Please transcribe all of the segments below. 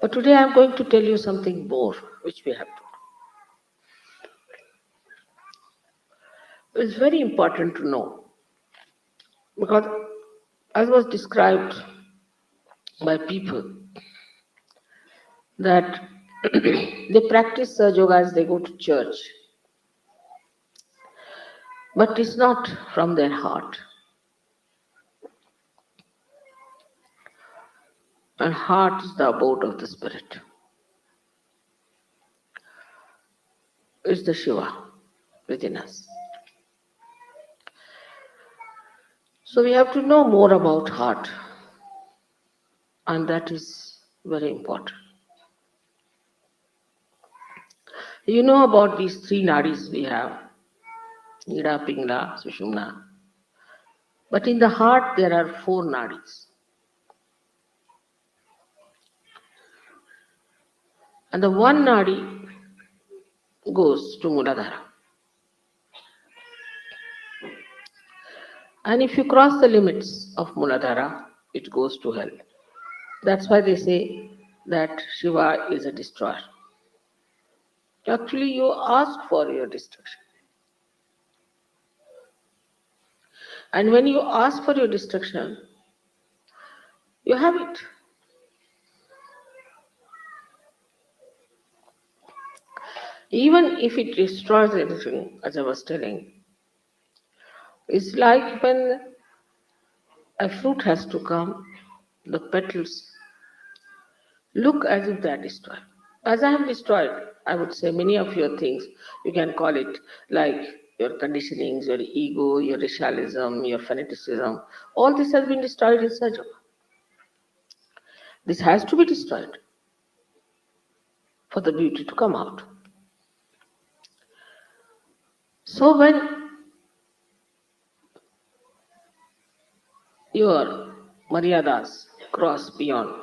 But today I am going to tell you something more which we have to know. It's very important to know because, as was described by people, that they practice Sahaja Yoga as they go to church, but it's not from their heart. And heart is the abode of the spirit. It's the Shiva within us. So we have to know more about heart, and that is very important. You know about these three nadis we have, Ida, Pingla, Sushumna. But in the heart there are four nadis. And the one nadi goes to Muladhara. And if you cross the limits of Muladhara, it goes to hell. That's why they say that Shiva is a destroyer. Actually, you ask for your destruction. And when you ask for your destruction, you have it. Even if it destroys everything, as I was telling, it's like when a fruit has to come, the petals look as if they are destroyed. As I have destroyed, I would say, many of your things, you can call it like your conditionings, your ego, your racialism, your fanaticism, all this has been destroyed in Sahaja. This has to be destroyed for the beauty to come out. So when your maryadas cross beyond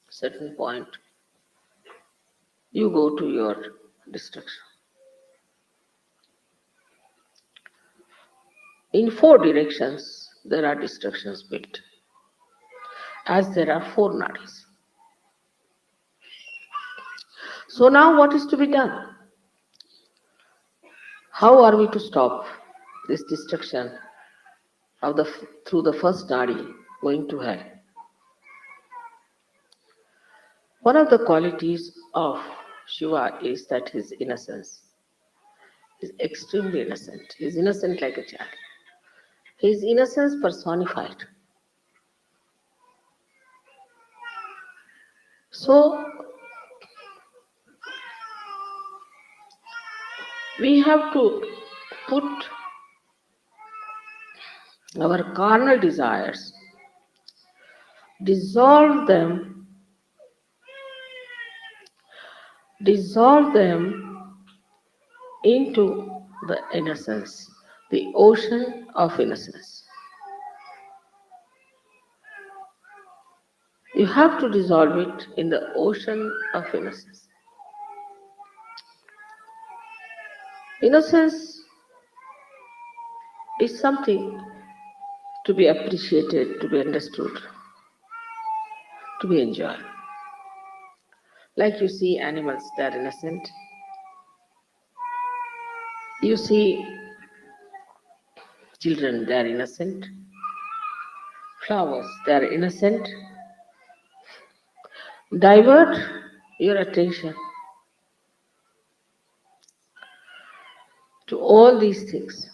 certain point, you go to your destruction. In four directions, there are destructions built, as there are four nadis. So now what is to be done? How are we to stop this destruction of through the first nadi going to hell? One of the qualities of Shiva is that his innocence. He is extremely innocent. He is innocent like a child. His innocence personified. So we have to put our carnal desires, dissolve them into the innocence, the ocean of innocence. You have to dissolve it in the ocean of innocence. Innocence is something to be appreciated, to be understood, to be enjoyed. Like you see animals, they are innocent. You see children, they are innocent. Flowers, they are innocent. Divert your attention to all these things.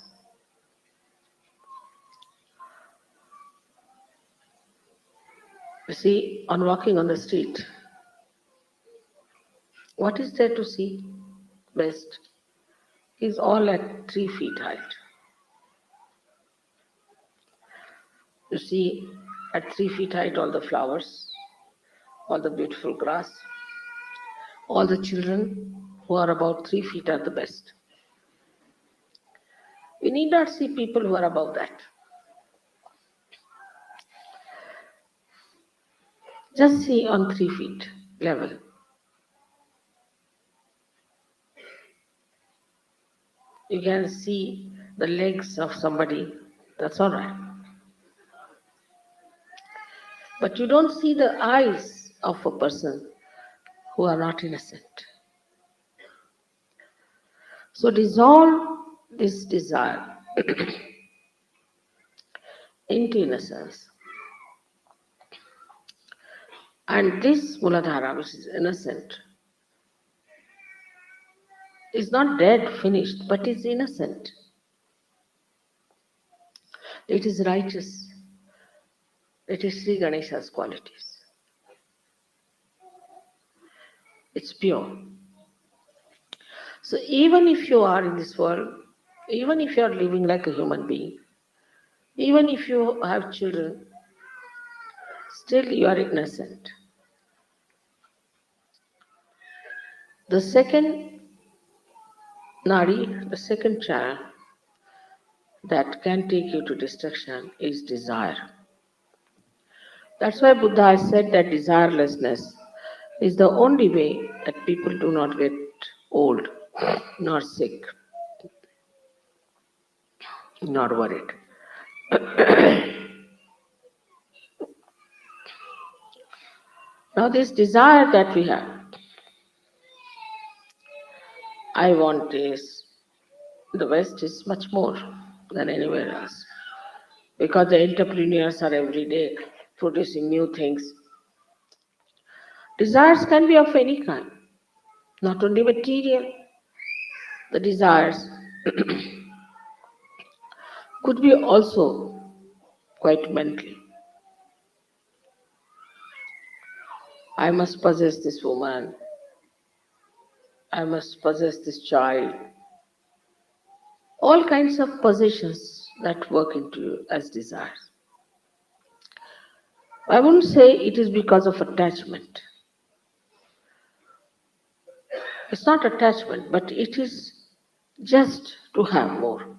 You see, on walking on the street, what is there to see best? Is all at 3 feet height. You see at 3 feet height all the flowers, all the beautiful grass, all the children who are about 3 feet are the best. We need not see people who are above that. Just see on 3 feet level. You can see the legs of somebody, that's all right. But you don't see the eyes of a person who are not innocent. So dissolve this desire into innocence. And this Muladhara, which is innocent, is not dead, finished, but is innocent. It is righteous. It is Sri Ganesha's qualities. It's pure. So even if you are in this world, even if you are living like a human being, even if you have children, still you are innocent. The second nadi, the second channel that can take you to destruction is desire. That's why Buddha has said that desirelessness is the only way that people do not get old, nor sick, nor worried. Now, this desire that we have, I want this, the West is much more than anywhere else because the entrepreneurs are every day producing new things. Desires can be of any kind, not only material. The desires could be also quite mental. I must possess this woman. I must possess this child. All kinds of possessions that work into you as desires. I wouldn't say it is because of attachment. It's not attachment, but it is just to have more.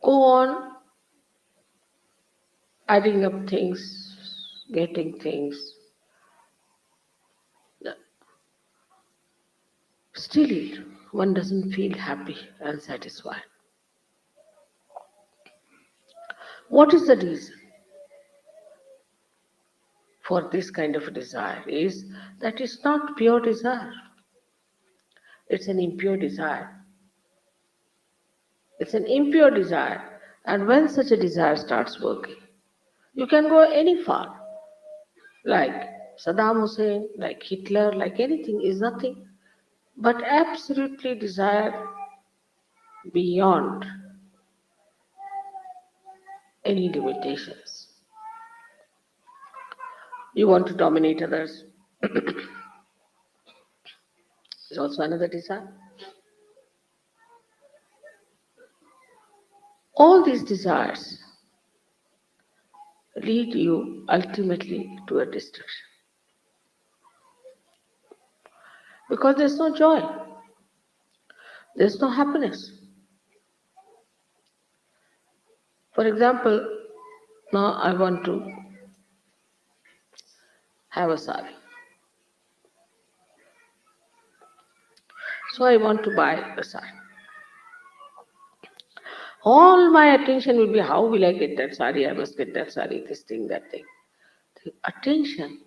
Go on adding up things, getting things. Still, one doesn't feel happy and satisfied. What is the reason for this kind of desire? Is that it's not pure desire. It's an impure desire. It's an impure desire. And when such a desire starts working, you can go any far. Like Saddam Hussein, like Hitler, like anything is nothing but absolutely desire beyond any limitations. You want to dominate others is also another desire. All these desires lead you ultimately to a destruction. Because there's no joy, there's no happiness. For example, now I want to have a sari. So I want to buy a sari. All my attention will be how will I get that sari? I must get that sari, this thing, that thing. The attention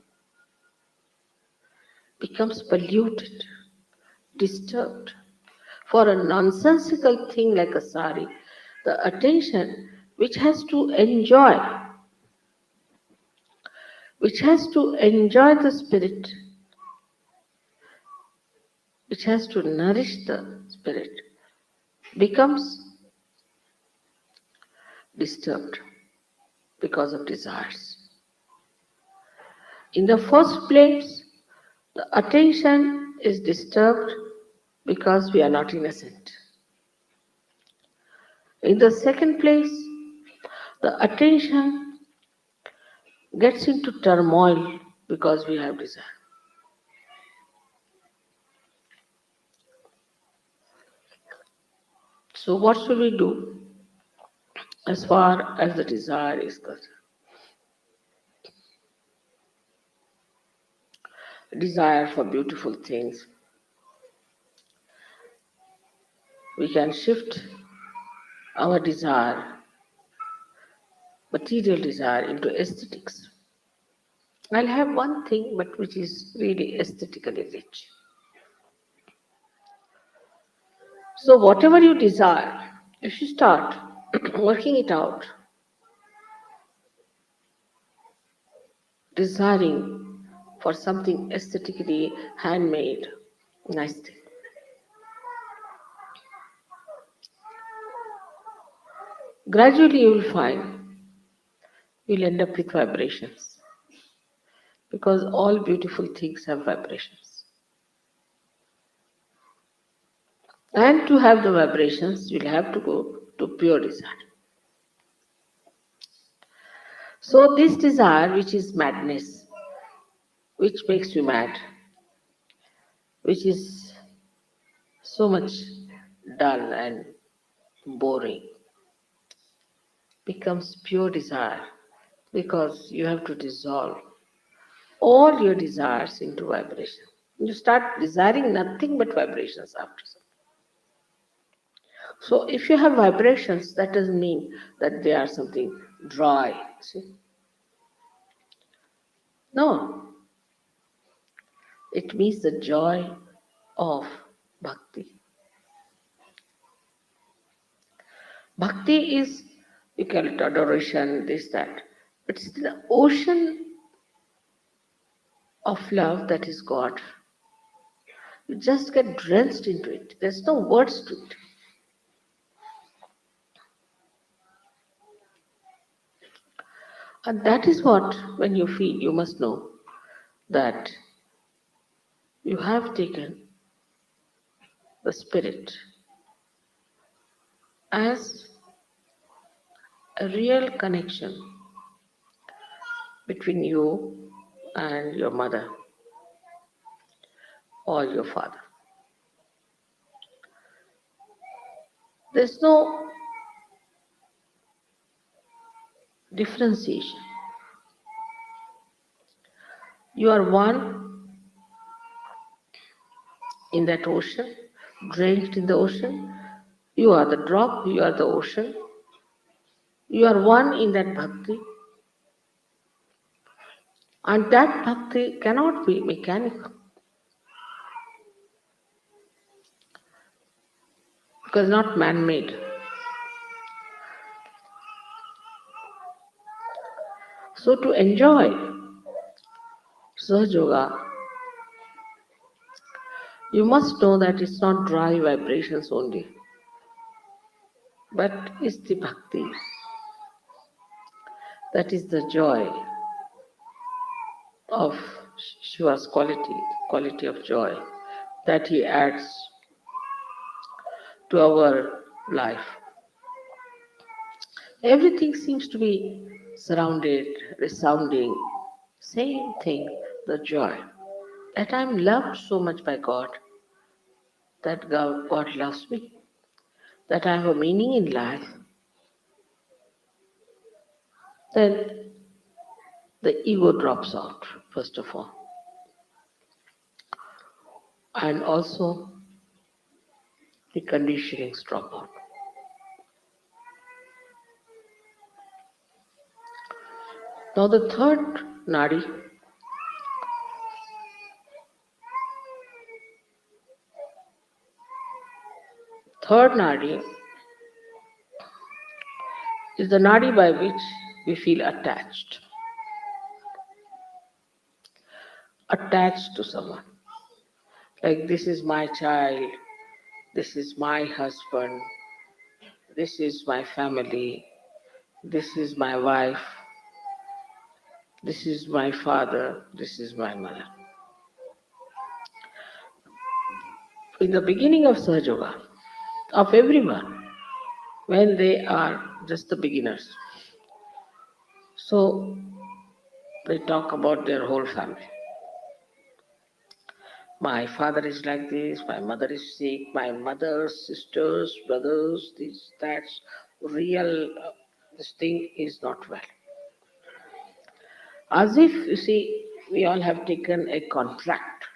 becomes polluted, disturbed. For a nonsensical thing like a sari, the attention which has to enjoy, the spirit, which has to nourish the spirit, becomes disturbed because of desires. In the first place, the attention is disturbed because we are not innocent. In the second place, the attention gets into turmoil because we have desire. So what should we do as far as the desire is concerned? Desire for beautiful things. We can shift our desire material desire into aesthetics. I'll have one thing, but which is really aesthetically rich. So, whatever you desire, if you start working it out, desiring for something aesthetically handmade, nice thing, gradually you will find you'll end up with vibrations because all beautiful things have vibrations. And to have the vibrations, you'll have to go to pure desire. So, this desire, which is madness, which makes you mad, which is so much dull and boring, becomes pure desire because you have to dissolve all your desires into vibration. You start desiring nothing but vibrations after some. So if you have vibrations, that doesn't mean that they are something dry. See? No, it means the joy of bhakti. Bhakti is, you call it adoration, this, that. But it's the ocean of love that is God. You just get drenched into it. There's no words to it. And that is what, when you feel, you must know that you have taken the spirit as a real connection between you and your mother or your father. There's no differentiation. You are one in that ocean, drenched in the ocean. You are the drop, you are the ocean. You are one in that bhakti. And that bhakti cannot be mechanical because not man-made. So to enjoy Sahaja Yoga, you must know that it's not dry vibrations only, but it's the bhakti. That is the joy of Shiva's quality of joy that he adds to our life. Everything seems to be surrounded, resounding, same thing, the joy. That I'm loved so much by God, that God loves me, that I have a meaning in life, then the ego drops out, first of all. And also the conditionings drop out. Now the third nadi is the nadi by which we feel attached to someone. Like this is my child, this is my husband, this is my family, this is my wife, this is my father, this is my mother. In the beginning of Sahaja Yoga, of everyone, when they are just the beginners, so they talk about their whole family. My father is like this, my mother is sick, my mother's sisters, brothers, this, that's real, this thing is not well. As if, you see, we all have taken a contract.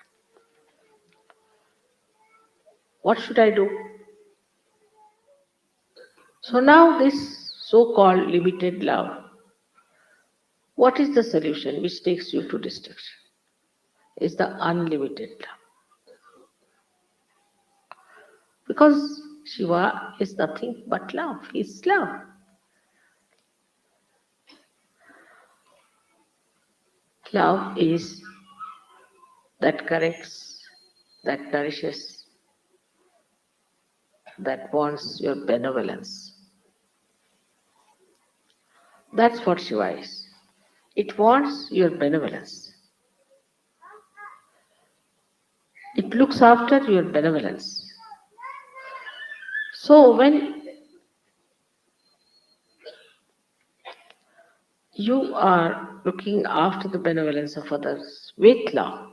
What should I do? So now this so-called limited love What is the solution which takes you to destruction? Is the unlimited love. Because Shiva is nothing but love. He is love. Love is that corrects, that nourishes, that wants your benevolence. That's what Shiva is. It wants your benevolence. It looks after your benevolence. So when you are looking after the benevolence of others with love,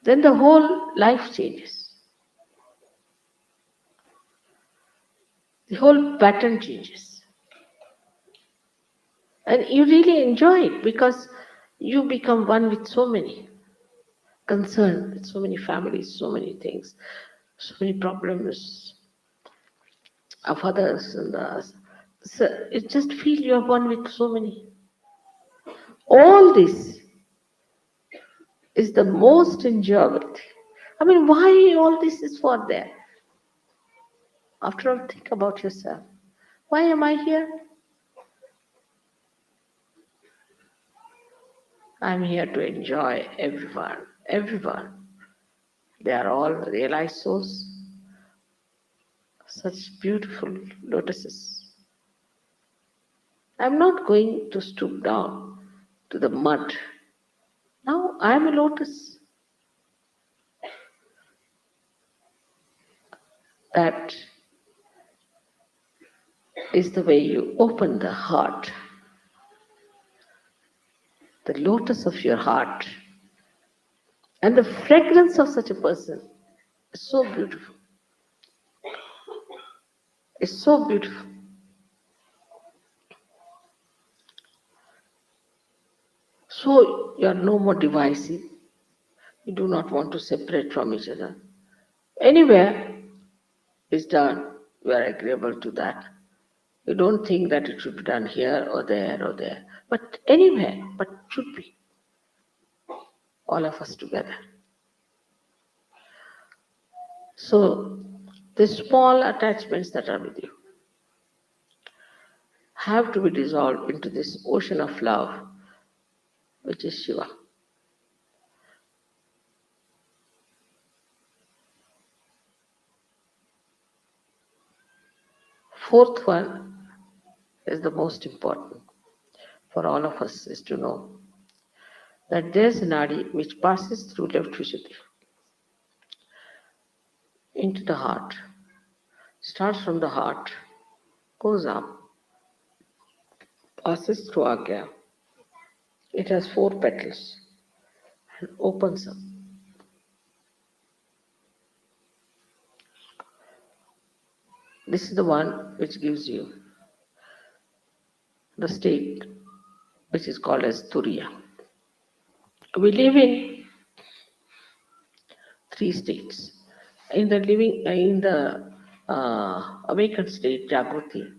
then the whole life changes. The whole pattern changes. And you really enjoy it because you become one with so many, concerned with so many families, so many things, so many problems of others and us. So you just feel you are one with so many. All this is the most enjoyable thing. I mean, why all this is for there? After all, think about yourself. Why am I here? I'm here to enjoy everyone, everyone. They are all realized souls, such beautiful lotuses. I'm not going to stoop down to the mud. Now I'm a lotus. That is the way you open the heart, the lotus of your heart. And the fragrance of such a person is so beautiful. It's so beautiful. So you are no more divisive. You do not want to separate from each other. Anywhere is done, you are agreeable to that. You don't think that it should be done here or there or there, but anywhere, but should be. All of us together. So, the small attachments that are with you have to be dissolved into this ocean of love, which is Shiva. Fourth one is the most important for all of us is to know that there's a nadi which passes through left Vishuddhi into the heart, starts from the heart, goes up, passes through Agya. It has 4 petals and opens up. This is the one which gives you the state which is called as Turiya. We live in 3 states. In the awakened state, Jagruti,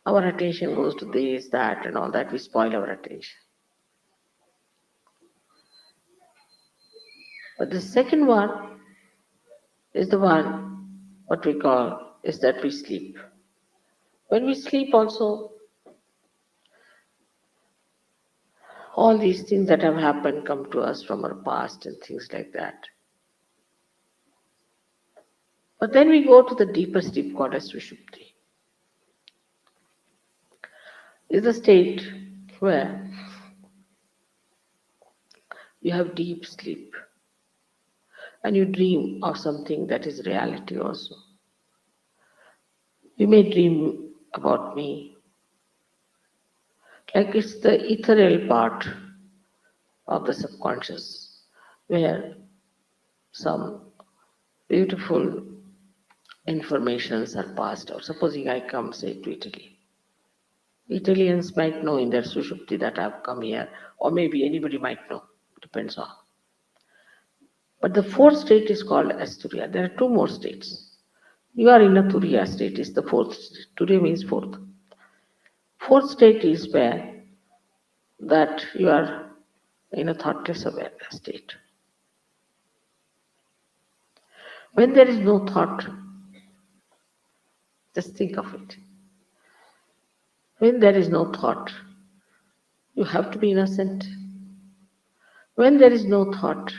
our attention goes to this, that, and all that. We spoil our attention. But the second one is the one, what we call, is that we sleep. When we sleep also, all these things that have happened come to us from our past and things like that. But then we go to the deepest deep called as Sushupti. It's a state where you have deep sleep and you dream of something that is reality also. You may dream about me, like it's the ethereal part of the subconscious where some beautiful informations are passed out. Supposing I come, say, to Italy. Italians might know in their Sushupti that I've come here, or maybe anybody might know, depends on. But the 4th state is called as Turiya. There are 2 more states. You are in a Turiya state, is the 4th state. Turiya means 4th. Fourth state is where that you are in a thoughtless awareness state. When there is no thought, just think of it. When there is no thought, you have to be innocent. When there is no thought,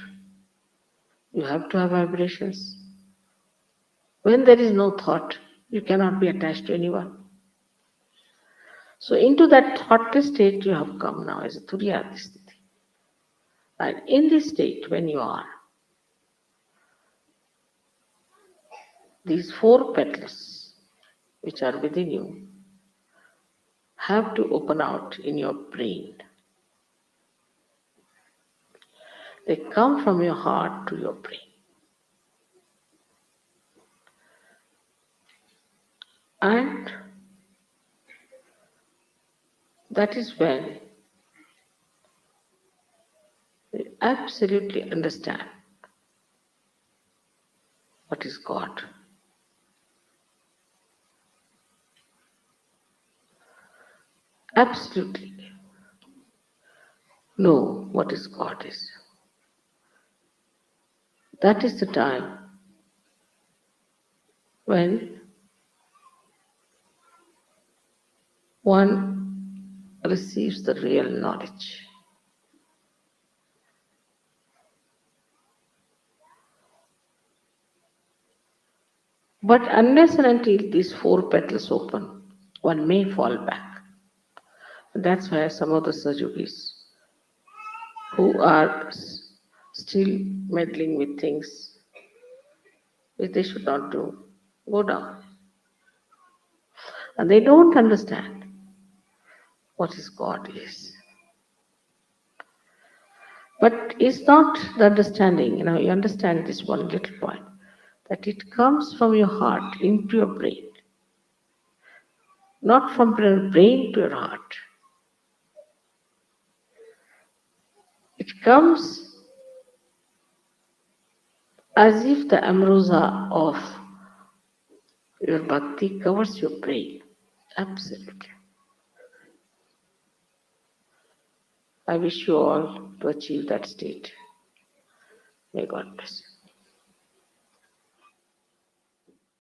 you have to have vibrations. When there is no thought, you cannot be attached to anyone. So into that thoughtless state you have come now as a Turiyadhisthiti. And in this state, when you are, these four petals which are within you have to open out in your brain. They come from your heart to your brain. And that is when you absolutely understand what is God. Absolutely know what is God is. That is the time when one receives the real knowledge. But unless and until these four petals open, one may fall back. That's why some of the Sajogis who are still meddling with things which they should not do, go down. And they don't understand what is God is. But it's not the understanding, you understand this one little point, that it comes from your heart into your brain, not from your brain to your heart. It comes as if the ambrosia of your bhakti covers your brain. Absolutely. I wish you all to achieve that state. May God bless you.